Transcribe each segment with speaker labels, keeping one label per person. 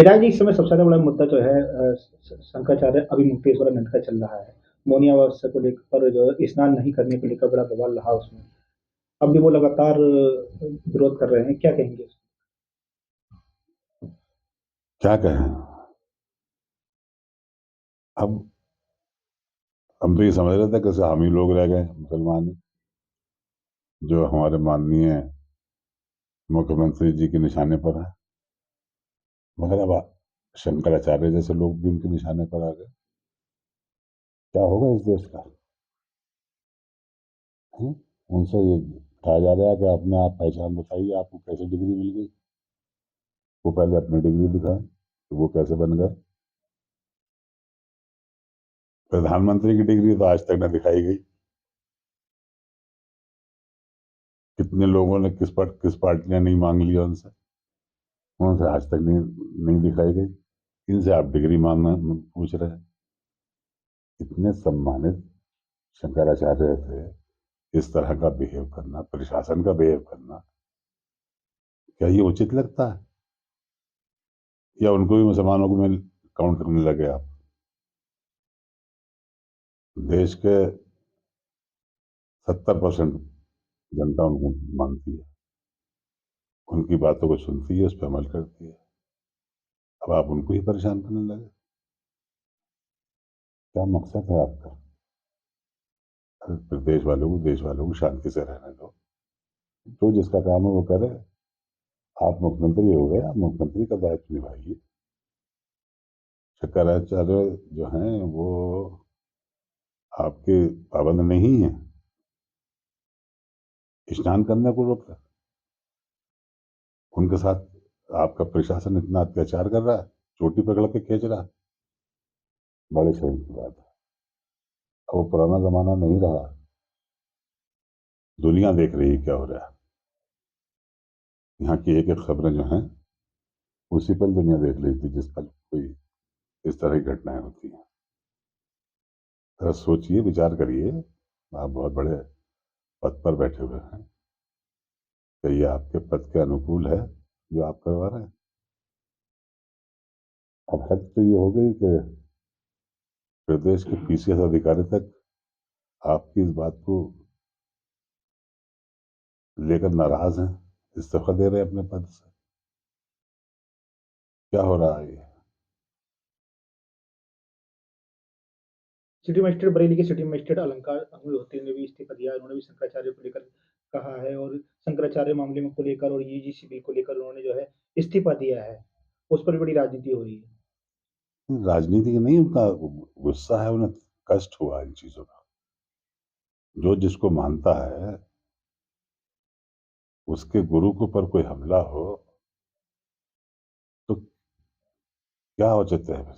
Speaker 1: पिटाई जी इस समय सबसे ज़्यादा बड़ा मुद्दा जो है शंकराचार्य अभिमुक्तेश्वरानंद का चल रहा है। मौनी अमावस्या को लेकर जो है स्नान नहीं करने को लेकर बड़ा बवाल रहा उसमें। अब भी वो लगातार विरोध कर रहे हैं, क्या कहेंगे?
Speaker 2: क्या कहें। अब हम तो ये समझ रहे थे कि हम ही लोग रह गए मुसलमान ही, जो हमारे माननीय मुख्यमंत्री जी के निशाने पर है। मगर अब शंकराचार्य जैसे लोग भी उनके निशाने पर आ गए। क्या होगा इस देश का? हैं? उनसे ये कहा जा रहा है कि अपने आप पहचान बताइए, आपको कैसे डिग्री मिल गई। वो पहले अपनी डिग्री दिखाएं कि वो कैसे बन गए। प्रधानमंत्री की डिग्री तो आज तक न दिखाई गई। कितने लोगों ने किस पार्टी ने नहीं मांग लिया उनसे, उनसे आज तक नहीं दिखाई गई। इनसे आप डिग्री मांगना पूछ रहे हैं। इतने सम्मानित शंकराचार्य थे, इस तरह का बिहेव करना, प्रशासन का बिहेव करना, क्या ये उचित लगता है? या उनको भी मुसलमानों को में काउंट करने लगे आप? देश के 70% जनता उनको मानती है, उनकी बातों को सुनती है, उस पर अमल करती है। अब आप उनको ही परेशान करने लगे। क्या मकसद है आपका? अरे फिर देश वालों को शांति से रहने दो। जो जिसका काम है वो करे। आप मुख्यमंत्री हो गए, आप मुख्यमंत्री का दायित्व निभाइए। शंकराचार्य जो हैं वो आपके पाबंद नहीं है। स्नान करने को रोक रहा, उनके साथ आपका प्रशासन इतना अत्याचार कर रहा है, चोटी पकड़ के खींच रहा है। बड़े शर्म की बात है। अब वो पुराना जमाना नहीं रहा। दुनिया देख रही है क्या हो रहा है। यहाँ की एक एक खबरें जो हैं उसी पर दुनिया देख रही थी जिस पर कोई इस तरह की घटनाएं होती हैं। जरा सोचिए, विचार करिए। आप बहुत बड़े पद पर बैठे हुए हैं। क्या ये आपके पद के अनुकूल है जो आप करवा रहे हैं? अब हद तो ये हो गई कि प्रदेश के पीसीएस अधिकारी तक आपकी इस बात को लेकर नाराज हैं, इस्तीफा दे रहे हैं अपने पद से। क्या हो रहा है ये?
Speaker 1: सिटी मजिस्ट्रेट बरेली के सिटी मजिस्ट्रेट अलंकार अग्निहोत्री ने भी इस्तीफा दिया है। उन्होंने भी शंकराचार्य को लेकर कहा है और शंकराचार्य मामले में को लेकर और यूजीसी बिल को लेकर उन्होंने जो है इस्तीफा दिया है। उस पर भी बड़ी राजनीति हो रही है।
Speaker 2: राजनीति नहीं, उनका गुस्सा है, उन्हें कष्ट हुआ इन चीजों का। जो जिसको मानता है उसके गुरु के ऊपर कोई हमला हो तो क्या औचित्य है फिर?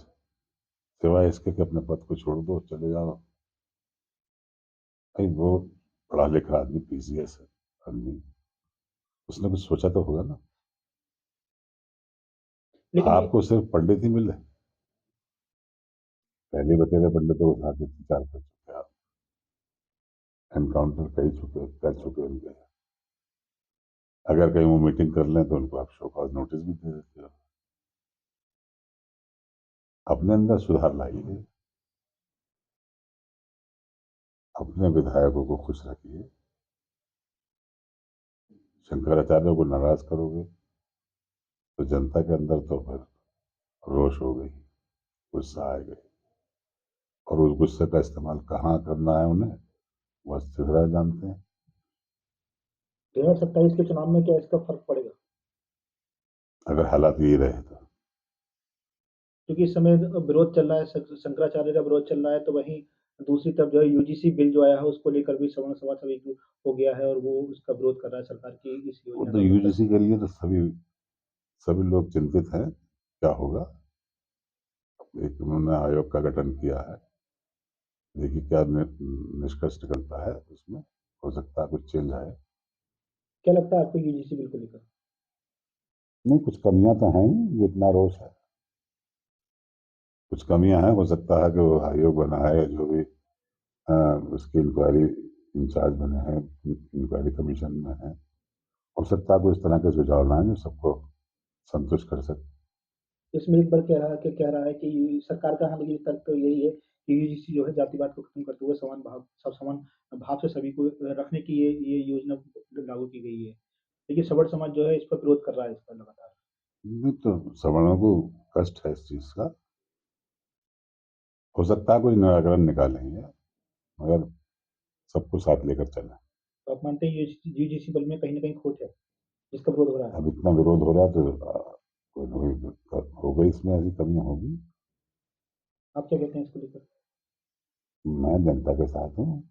Speaker 2: सिवाय इसके कि अपने पद को छोड़ दो, चले जाओ। भाई वो पढ़ा लिखा आदमी, पीसीएस है आदमी, उसने कुछ सोचा तो होगा ना।
Speaker 1: लेकिन ये
Speaker 2: आपको सिर्फ पंडित ही मिले? पहले बतेरे पंडितों के साथ अत्याचार कर चुके आप, एनकाउंटर कर चुके उनके। अगर कहीं वो मीटिंग कर लें तो उनको आप शो कॉज नोटिस भी दे देते हो। अपने अंदर सुधार लाइए, अपने विधायकों को खुश रखिए। शंकराचार्य को नाराज करोगे तो जनता के अंदर तो फिर रोष हो गई, गुस्सा आ गई। और उस गुस्से का इस्तेमाल कहाँ करना है उन्हें, वो अच्छी तरह जानते हैं।
Speaker 1: 2027 के चुनाव में क्या इसका फर्क पड़ेगा?
Speaker 2: अगर हालात यही रहे तो।
Speaker 1: क्योंकि इस समय विरोध चल रहा है, शंकराचार्य का विरोध चल रहा है, तो वहीं दूसरी तरफ जो है यूजीसी बिल जो आया है उसको लेकर भी सवर्ण समाज सभी हो गया है और वो उसका विरोध कर रहा है, सरकार की इस
Speaker 2: वो
Speaker 1: योजना
Speaker 2: तो
Speaker 1: का विरोध कर।
Speaker 2: यूजीसी के लिए तो सभी सभी लोग चिंतित हैं, क्या होगा। एक उन्होंने आयोग का गठन किया है, देखिए क्या निष्कर्ष निकलता है उसमें। हो सकता है कुछ चेंज आए।
Speaker 1: क्या लगता है आपको यूजीसी बिल को लेकर?
Speaker 2: नहीं, कुछ कमियां तो हैं ही, जो इतना रोष है। कुछ कमियां हैं, हो सकता है कि वो आयोग बना है जो भी उसकी इंक्वायरी इंचार्ज बने हैं, इंक्वायरी कमीशन में है। हो सकता है कोई इस तरह के सुझाव लाएं जो सबको संतुष्ट कर सके।
Speaker 1: इसमें एक बार कह रहा है कि सरकार का हालांकि तर्क तो यही है कि यूजीसी जो है जातिवाद को खत्म करते हुए समान भाव से सभी को रखने की ये योजना लागू की गई है। लेकिन सवर्ण समाज जो है इस पर विरोध कर रहा है इस पर लगातार।
Speaker 2: नहीं तो सवर्णों को कष्ट है इस चीज का, हो सकता है कोई निराकरण निकालेंगे, मगर सबको साथ लेकर चलें।
Speaker 1: तो आप मानते हैं यूजीसी बल में कहीं ना कहीं खोट है जिसका विरोध हो रहा है।
Speaker 2: अब इतना विरोध हो रहा है तो कोई ना कोई होगा, इसमें ऐसी कमियां होगी।
Speaker 1: आप क्या कहते हैं इसको लेकर?
Speaker 2: मैं जनता के साथ हूँ।